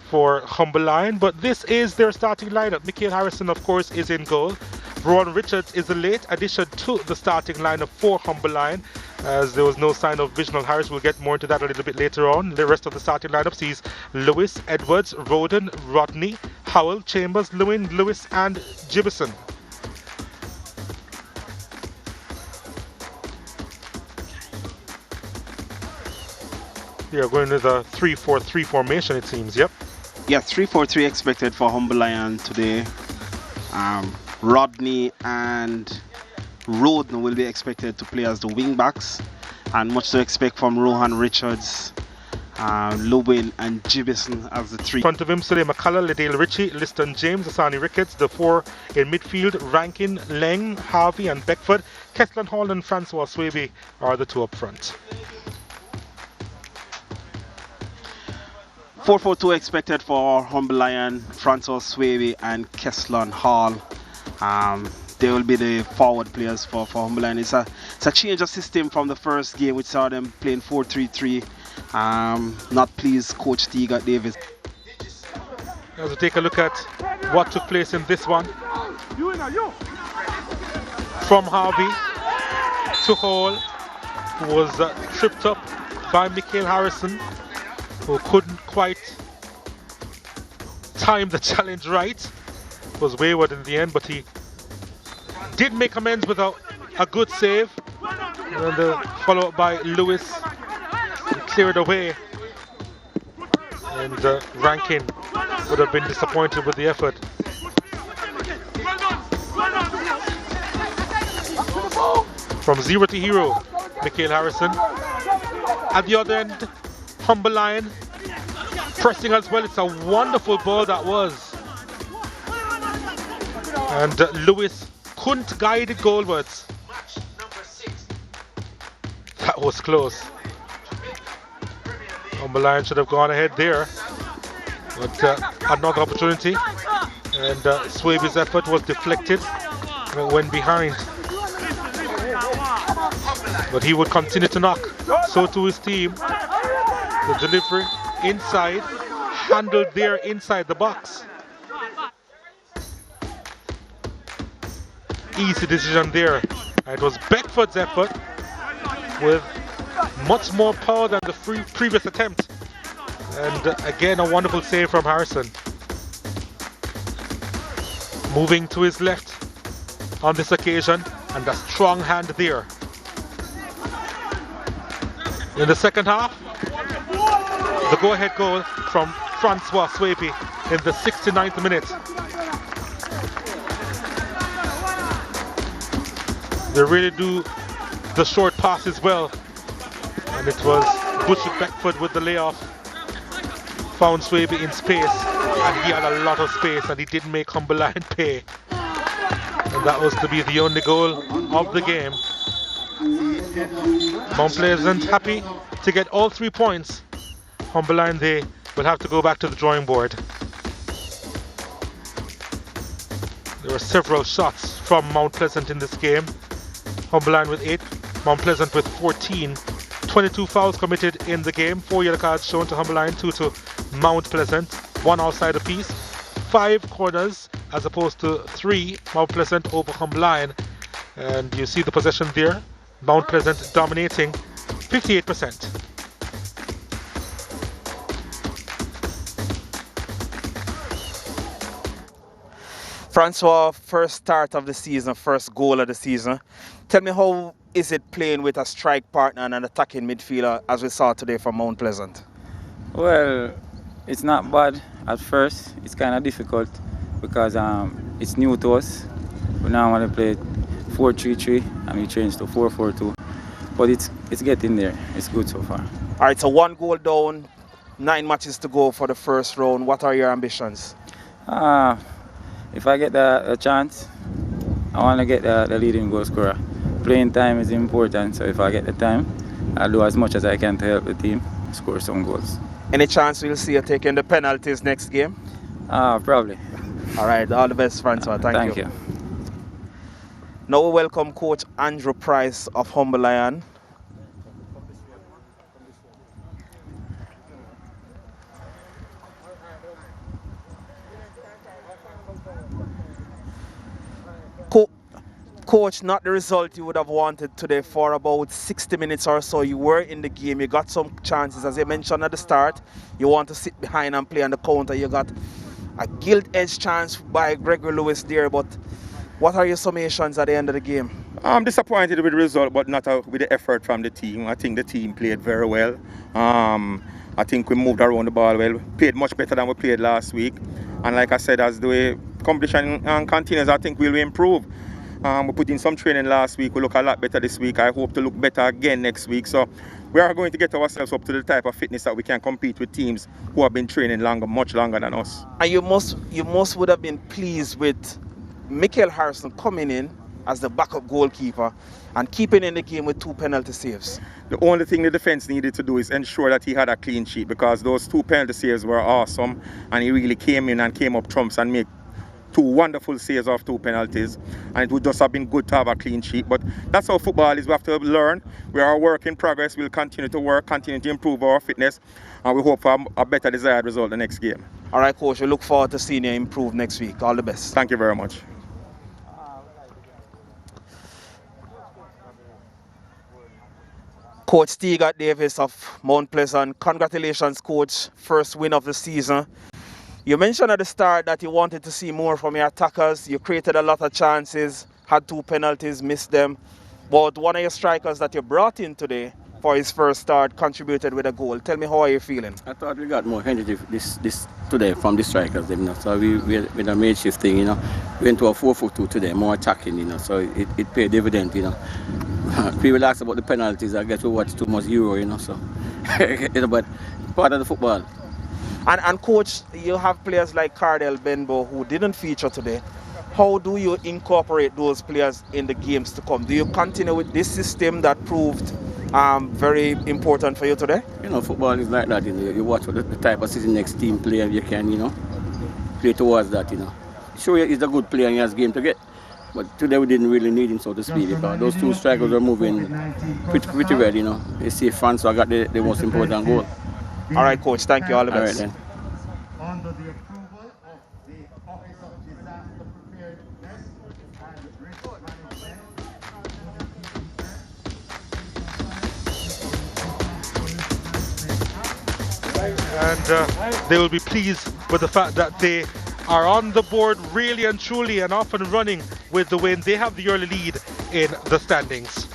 for Humber Lion, but this is their starting lineup. Mikhail Harrison, of course, is in goal. Ron Richards is a late addition to the starting lineup for Humber Lion, as there was no sign of Visional Harris. We'll get more into that a little bit later on. The rest of the starting lineup sees Lewis, Edwards, Roden, Rodney, Howell, Chambers, Lewis, and Gibson. They are going with a 3-4-3 formation, it seems. Yep. Yeah, 3-4-3 expected for Humber Lion today. Rodney and Roden will be expected to play as the wing backs, and much to expect from Rohan Richards, Lewin and Gibson as the three. In front of him, Suley McCullough, Liddell Ritchie, Liston James, Asani Ricketts. The four in midfield, Rankin, Leng, Harvey and Beckford. Keslan Hall and Francois Swaby are the two up front. 4-4-2 expected for Humber Lion, Francois Swaby and Keslan Hall. They will be the forward players for Humber Lion. It's a change of system from the first game, which saw them playing 4-3-3. Not pleased Coach Teagat Davis. As we take a look at what took place in this one. From Harvey to Hall, who was tripped up by Mikhail Harrison, who couldn't quite time the challenge right. Was wayward in the end, but he did make amends with a good save. And followed by Lewis. He cleared away. And Rankin would have been disappointed with the effort. From zero to hero, Mikhail Harrison. At the other end, Humber Lion pressing as well. It's a wonderful ball that was. And Lewis couldn't guide it goalwards. That was close. Humber Lion should have gone ahead there. But another opportunity. And Swaby's effort was deflected and it went behind. But he would continue to knock. So to his team. The delivery inside, handled there inside the box. Easy decision there. It was Beckford's effort with much more power than the previous attempt. And again, a wonderful save from Harrison. Moving to his left on this occasion, and a strong hand there. In the second half, the go-ahead goal from Francois Swaby in the 69th minute. They really do the short passes well. And it was Butcher Beckford with the layoff. Found Swaby in space, and he had a lot of space, and he didn't make Humber Lion pay. And that was to be the only goal of the game. Mount Pleasant happy to get all 3 points. Humber Lion, they will have to go back to the drawing board. There were several shots from Mount Pleasant in this game. Humber Lion with 8, Mount Pleasant with 14. 22 fouls committed in the game. 4 yellow cards shown to Humber Lion, 2 to Mount Pleasant. 1 outside apiece. 5 corners as opposed to 3 Mount Pleasant over Humber Lion. And you see the possession there. Mount Pleasant dominating 58%. Francois, first start of the season, first goal of the season. Tell me, how is it playing with a strike partner and an attacking midfielder as we saw today from Mount Pleasant? Well, it's not bad at first. It's kind of difficult because it's new to us. We normally play 4-3-3 and we changed to 4-4-2. But it's getting there. It's good so far. All right, so 1 goal down, 9 matches to go for the first round. What are your ambitions? If I get a chance, I want to get the leading goal scorer. Playing time is important, so if I get the time, I'll do as much as I can to help the team score some goals. Any chance we'll see you taking the penalties next game? Probably. All right, all the best, Francois. Thank you. Now we welcome Coach Andrew Price of Humber Lion. Coach, not the result you would have wanted today. For about 60 minutes or so, you were in the game. You got some chances. As you mentioned at the start, you want to sit behind and play on the counter. You got a gilt-edged chance by Gregory Lewis there. But what are your summations at the end of the game? I'm disappointed with the result, but not with the effort from the team. I think the team played very well. I think we moved around the ball well. Played much better than we played last week. And like I said, as the competition continues, I think we'll improve. We put in some training last week. We look a lot better this week. I hope to look better again next week. So we are going to get ourselves up to the type of fitness that we can compete with teams who have been training much longer than us. And you must would have been pleased with Michael Harrison coming in as the backup goalkeeper and keeping in the game with 2 penalty saves. The only thing the defense needed to do is ensure that he had a clean sheet, because those 2 penalty saves were awesome, and he really came in and came up trumps and made 2 wonderful saves off 2 penalties, and it would just have been good to have a clean sheet. But that's how football is. We have to learn. We are a work in progress. We'll continue to work, continue to improve our fitness, and we hope for a better desired result the next game. All right, Coach, we look forward to seeing you improve next week. All the best. Thank you very much. Coach Teagat Davis of Mount Pleasant. Congratulations, Coach. First win of the season. You mentioned at the start that you wanted to see more from your attackers. You created a lot of chances, had 2 penalties, missed them. But one of your strikers that you brought in today for his first start contributed with a goal. Tell me, how are you feeling? I thought we got more energy this today from the strikers, you know. So we made shifting, you know. We went to a 4-4-2 today, more attacking, you know. So it paid dividend, you know. People ask about the penalties. I guess we watch too much Euro, you know. So, but part of the football. And Coach, you have players like Cardell Benbow who didn't feature today. How do you incorporate those players in the games to come? Do you continue with this system that proved very important for you today? You know, football is like that. You know, you watch what the type of season next team play, and you can, you know, play towards that. You know, sure, he's a good player and he has game to get. But today we didn't really need him, so to speak, because those 2 strikers were moving pretty well. You know, they see Francois got the most important goal. All right, Coach. Thank you. All the All best. right, then. Under the approval of the Office of Disaster Preparedness and Risk And they will be pleased with the fact that they are on the board really and truly and off and running with the win. They have the early lead in the standings.